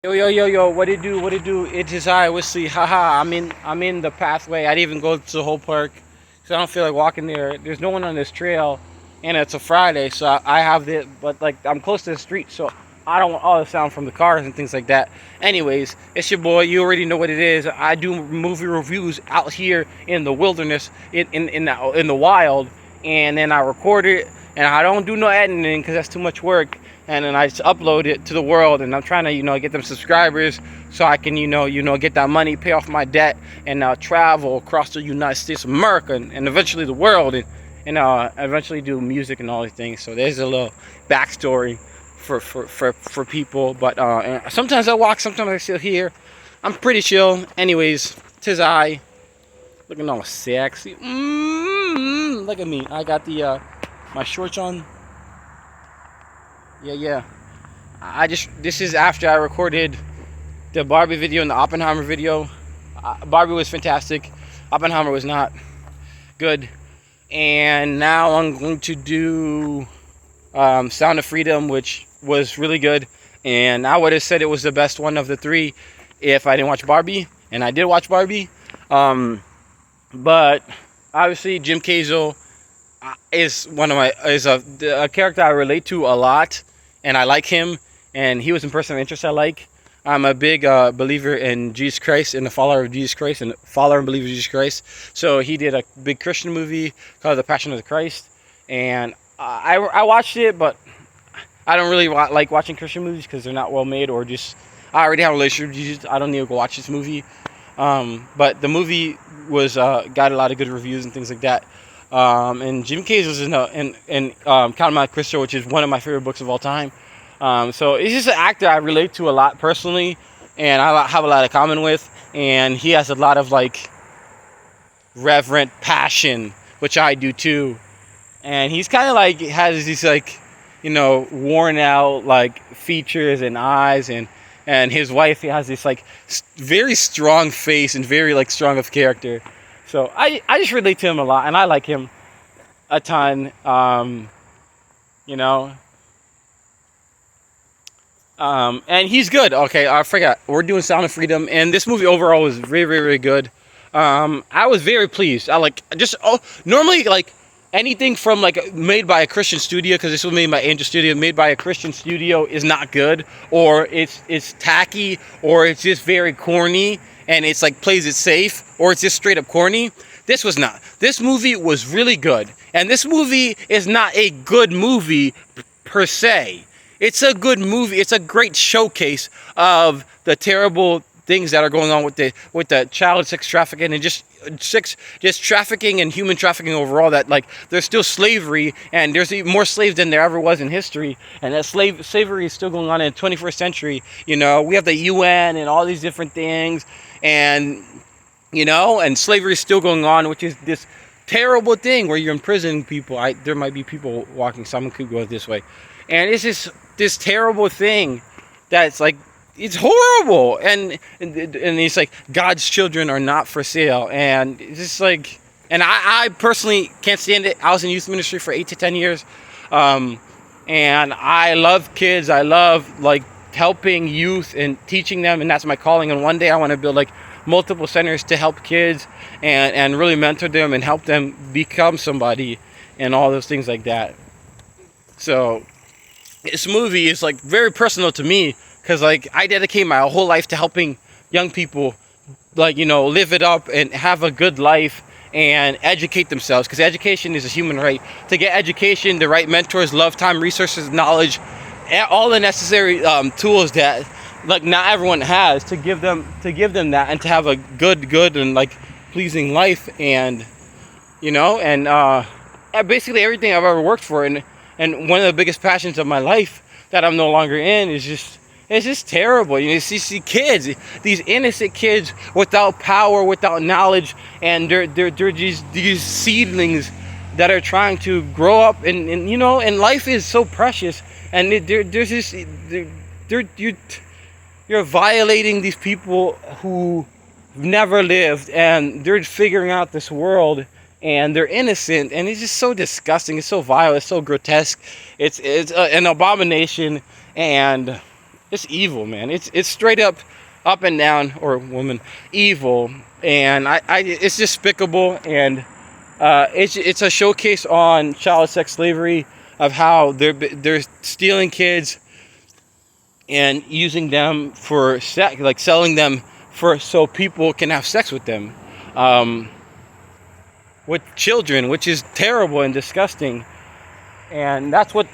Yo, yo, yo, yo, what it do? What it do? It is I, Wesley. Haha, I'm in the pathway. I didn't even go to the whole park because I don't feel like walking there. There's no one on this trail, and it's a Friday, so I have it. But like, I'm close to the street, so I don't want all the sound from the cars and things like that. Anyways, it's your boy. You already know what it is. I do movie reviews out here in the wilderness, in the wild, and then I record it, and I don't do no editing because that's too much work, and then I just upload it to the world, and I'm trying to get them subscribers so I can get that money, pay off my debt, and travel across the United States of America, and eventually the world, and eventually do music and all these things. So there's a little backstory for people. But sometimes I walk, sometimes I sit here. I'm pretty chill. Anyways, tis I, looking all sexy. Look at me. I got the my shorts on. Yeah. This is after I recorded the Barbie video and the Oppenheimer video. Barbie was fantastic. Oppenheimer was not good. And now I'm going to do Sound of Freedom, which was really good. And I would have said it was the best one of the three if I didn't watch Barbie. And I did watch Barbie. But obviously Jim Caviezel is a character I relate to a lot, and I like him, and he was a person of interest I like. I'm a big believer in Jesus Christ and the follower of Jesus Christ and follower and believer of Jesus Christ. So he did a big Christian movie called The Passion of the Christ, and I watched it, but I don't really like watching Christian movies because they're not well made, or just I already have a relationship with Jesus. I don't need to go watch this movie. But the movie was got a lot of good reviews and things like that. And Jim Caviezel was in Count My Crystal, which is one of my favorite books of all time. So he's just an actor I relate to a lot personally, and I have a lot of common with. And he has a lot of like reverent passion, which I do too. And he's kind of like has these like worn out like features and eyes, and his wife has this like very strong face and very like strong of character. So I just relate to him a lot, and I like him a ton. And he's good. Okay, I forgot. We're doing Sound of Freedom, and this movie overall was very, very, very good. I was very pleased. Normally like anything from like made by a Christian studio, because this was made by Angel Studio, made by a Christian studio is not good, or it's tacky, or it's just very corny, and it's like plays it safe, or it's just straight up corny. This was not. This movie was really good, and this movie is not a good movie per se. It's a good movie. It's a great showcase of the terrible things that are going on with the child sex trafficking and just trafficking and human trafficking overall. That like there's still slavery, and there's even more slaves than there ever was in history, and that slavery is still going on in the 21st century. We have the UN and all these different things, and and slavery is still going on, which is this terrible thing where you're imprisoning people. There might be people walking. Someone could go this way, and it's just this terrible thing that's like. It's horrible, and it's like God's children are not for sale, and it's just like, and I personally can't stand it. I was in youth ministry for 8 to 10 years, and I love kids. I love like helping youth and teaching them, and that's my calling. And one day I want to build like multiple centers to help kids and really mentor them and help them become somebody and all those things like that. So this movie is like very personal to me. Because like I dedicate my whole life to helping young people, like live it up and have a good life and educate themselves. Because education is a human right. To get education, the right mentors, love, time, resources, knowledge, all the necessary tools that like not everyone has to give them that, and to have a good and like pleasing life, and basically everything I've ever worked for, and one of the biggest passions of my life that I'm no longer in is just. It's just terrible. You see kids, these innocent kids without power, without knowledge, and they're these seedlings that are trying to grow up, and life is so precious, and you're violating these people who never lived, and they're figuring out this world, and they're innocent, and it's just so disgusting. It's so vile. It's so grotesque. It's an abomination, and it's evil, man. It's straight up and down, or woman, evil, and I it's despicable, and it's a showcase on child sex slavery, of how they're stealing kids and using them for sex, like selling them for so people can have sex with them, with children, which is terrible and disgusting. And that's what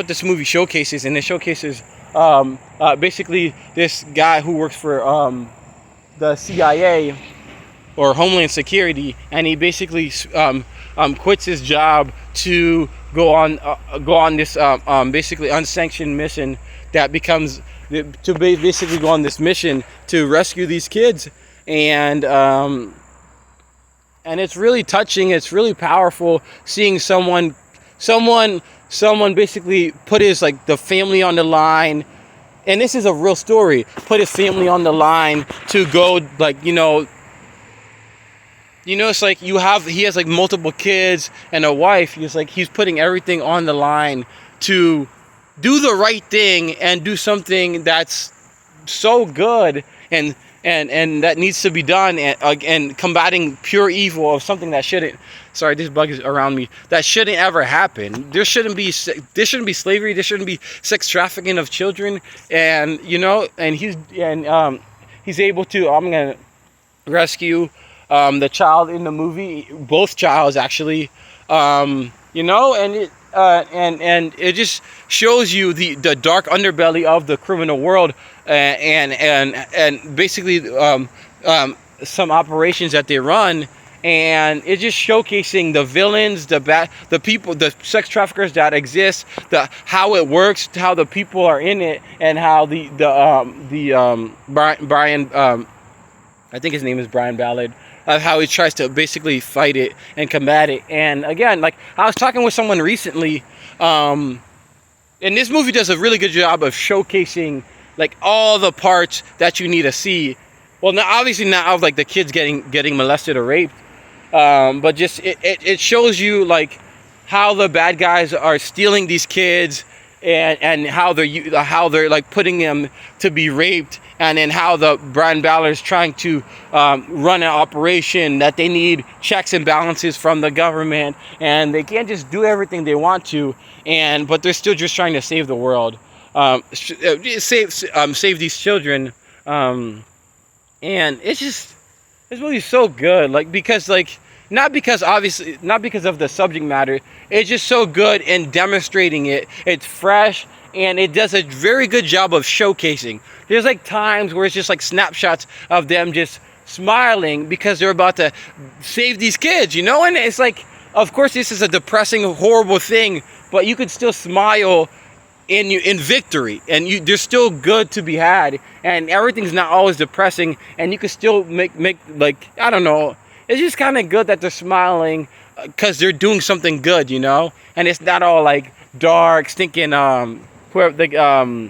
this movie showcases. And it showcases basically this guy who works for the CIA or Homeland Security, and he basically quits his job to go on this basically unsanctioned mission that becomes to basically go on this mission to rescue these kids. And it's really touching. It's really powerful seeing someone basically put his, like, the family on the line. And this is a real story. Put his family on the line to go, like, it's like he has like multiple kids and a wife. He's putting everything on the line to do the right thing and do something that's so good and that needs to be done, and combating pure evil of something that shouldn't. Sorry, this bug is around me. That shouldn't ever happen. There shouldn't be slavery. There shouldn't be sex trafficking of children. And and he's able to. I'm gonna rescue the child in the movie, both childs actually. And it just shows you the dark underbelly of the criminal world, and basically some operations that they run, and it's just showcasing the villains, the people, the sex traffickers that exist, how it works, how the people are in it, and how Brian, I think his name is Brian Ballard, of how he tries to basically fight it and combat it. And again, like, I was talking with someone recently, and this movie does a really good job of showcasing, like, all the parts that you need to see. Well, obviously not of, like, the kids getting molested or raped, but just it shows you, like, how the bad guys are stealing these kids, and how they're like putting them to be raped, and then how the Brian Ballard is trying to run an operation that they need checks and balances from the government, and they can't just do everything they want to, but they're still just trying to save the world, save these children, and this movie's so good, like, because, like, not because of the subject matter. It's just so good in demonstrating it. It's fresh, and it does a very good job of showcasing. There's, like, times where it's just like snapshots of them just smiling because they're about to save these kids, and it's like, of course this is a depressing, horrible thing, but you could still smile in victory, and there's still good to be had, and everything's not always depressing, and you can still make like, I don't know, it's just kind of good that they're smiling because they're doing something good, and it's not all like dark, stinking. Whoever the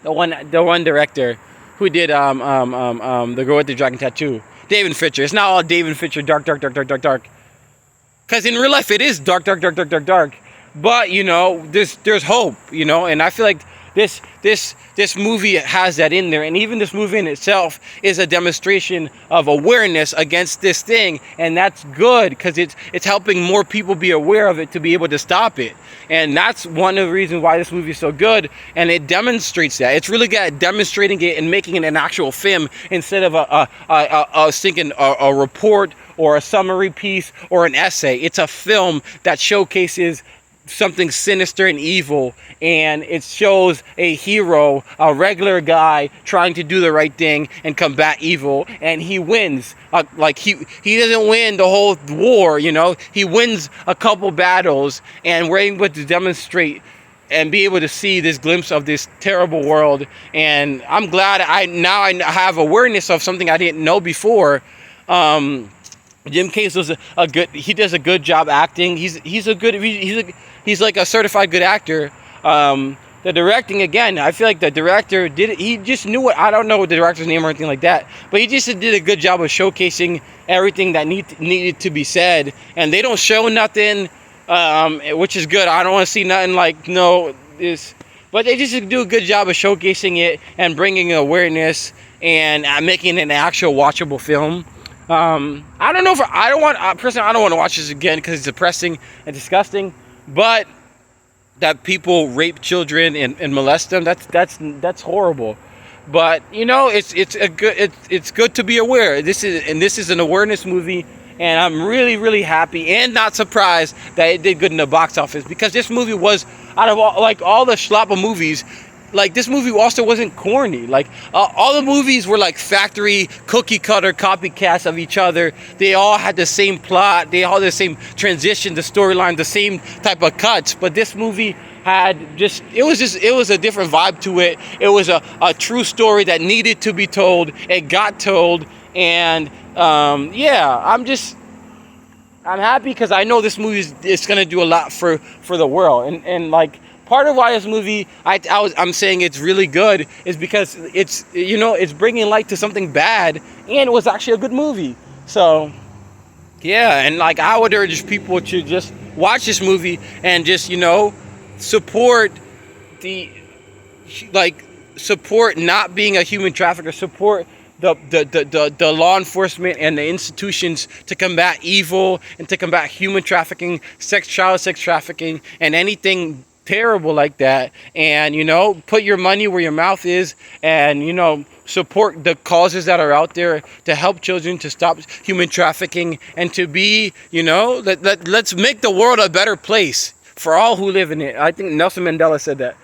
one director who did the Girl with the Dragon Tattoo, David Fincher. It's not all David Fincher dark. Because in real life it is dark. But there's hope, and I feel like this movie has that in there, and even this movie in itself is a demonstration of awareness against this thing, and that's good because it's helping more people be aware of it to be able to stop it, and that's one of the reasons why this movie is so good, and it demonstrates that. It's really good at demonstrating it and making it an actual film instead of a report or a summary piece or an essay. It's a film that showcases something sinister and evil, and it shows a hero, a regular guy trying to do the right thing and combat evil, and he wins. Like, he doesn't win the whole war, he wins a couple battles, and we're able to demonstrate and be able to see this glimpse of this terrible world. And I'm glad I have awareness of something I didn't know before. Jim Case was he does a good job acting. He's like a certified good actor. The directing, again, I feel like the director he just knew I don't know the director's name or anything like that, but he just did a good job of showcasing everything that needed to be said, and they don't show nothing, which is good. I don't want to see nothing like, but they just do a good job of showcasing it and bringing awareness and making it an actual watchable film. I don't know if I don't want personally I don't want to watch this again because it's depressing and disgusting. But that people rape children and molest them, that's horrible. But you know, it's good to be aware. This is an awareness movie, and I'm really happy and not surprised that it did good in the box office, because this movie was, out of all the schloppa movies, like, this movie also wasn't corny. Like, all the movies were like factory cookie cutter copycats of each other. They all had the same plot, they all had the same transition, the storyline, the same type of cuts. But this movie had it was a different vibe to it. It was a true story that needed to be told. It got told. And yeah, I'm happy because I know this movie is gonna do a lot for the world. And like, part of why this movie I'm saying it's really good is because it's, you know, it's bringing light to something bad, and it was actually a good movie. So yeah, and like, I would urge people to just watch this movie and just, you know, support support not being a human trafficker, support the law enforcement and the institutions to combat evil and to combat human trafficking, child sex trafficking, and anything terrible like that. And, you know, put your money where your mouth is, and, you know, support the causes that are out there to help children, to stop human trafficking, and to be, you know, let's make the world a better place for all who live in it. I think Nelson Mandela said that.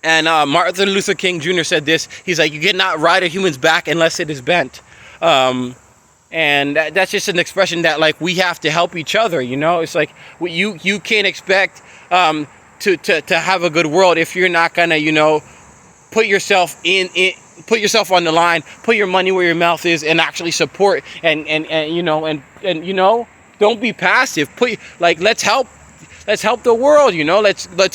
And Martin Luther King Jr. said this. He's like, you cannot ride a human's back unless it is bent. And that's just an expression that, like, we have to help each other, you know? It's like, you can't expect to have a good world if you're not gonna, you know, put yourself on the line, put your money where your mouth is, and actually support and you know, and you know, don't be passive. Let's help the world, you know. Let's go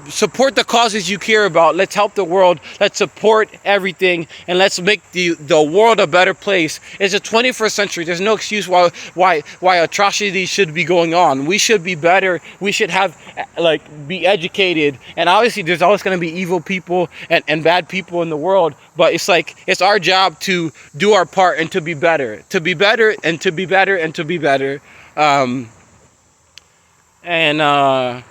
support the causes you care about. Let's help the world. Let's support everything, and let's make the world a better place. It's the 21st century. There's no excuse why atrocities should be going on. We should be better. We should have, like, be educated. And obviously, there's always going to be evil people and bad people in the world. But it's like, it's our job to do our part and to be better, and to be better, and to be better. And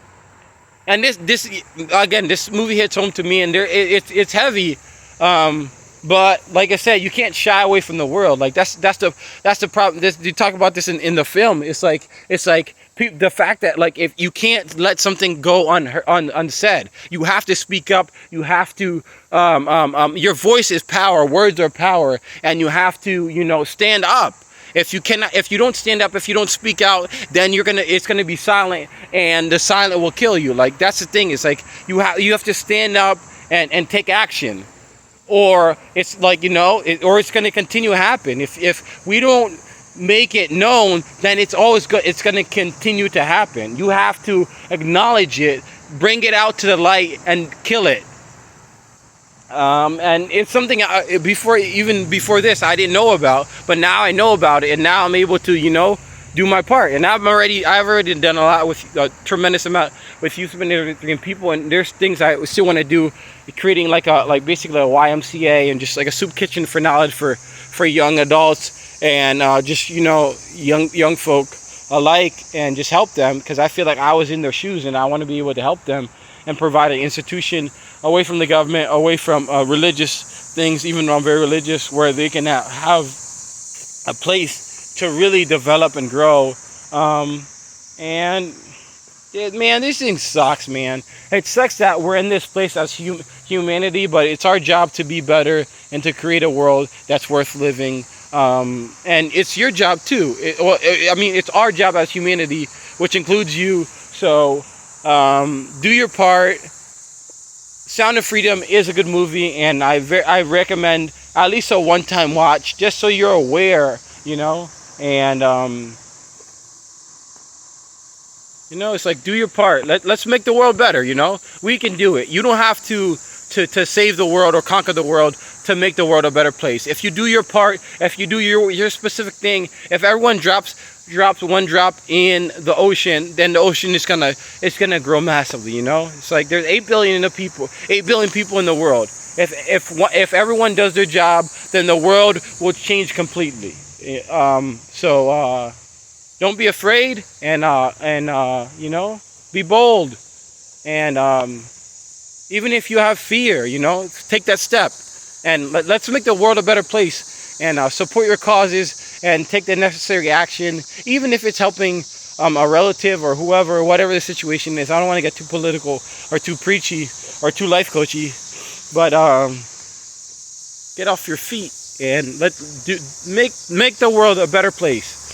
this again, this movie hits home to me, and it's heavy, but like I said, you can't shy away from the world. Like, that's the problem. You talk about this in the film. It's like the fact that, like, if you can't let something go unsaid, you have to speak up. You have to your voice is power. Words are power, and you have to, you know, stand up. If you don't stand up, if you don't speak out, then it's gonna be silent, and the silent will kill you. Like, that's the thing. It's like, you have to stand up and take action, or it's like, you know, or it's gonna continue to happen. If we don't make it known, then it's gonna continue to happen. You have to acknowledge it, bring it out to the light, and kill it. And it's something before this I didn't know about, but now I know about it, and now I'm able to, you know, do my part. And I've already done a lot with a tremendous amount with youth and people, and there's things I still want to do, creating basically a YMCA and just like a soup kitchen for knowledge for young adults and just, you know, young folk alike, and just help them, because I feel like I was in their shoes, and I want to be able to help them and provide an institution away from the government, away from religious things, even though I'm very religious, where they can have a place to really develop and grow. And man, this thing sucks, man. It sucks that we're in this place as humanity, but it's our job to be better and to create a world that's worth living. And it's your job too. It's our job as humanity, which includes you. So do your part. Sound of Freedom is a good movie, and I recommend at least a one-time watch, just so you're aware, you know. And you know, it's like, do your part. Let's make the world better, you know. We can do it. You don't have to save the world or conquer the world to make the world a better place. If you do your part, if you do your specific thing, if everyone drops one drop in the ocean, then the ocean is gonna grow massively. You know, it's like there's 8 billion people in the world. If everyone does their job, then the world will change completely. So don't be afraid, and you know, be bold, and even if you have fear, you know, take that step, and let's make the world a better place, and support your causes and take the necessary action, even if it's helping a relative or whoever, whatever the situation is. I don't want to get too political or too preachy or too life coachy, but get off your feet and make the world a better place.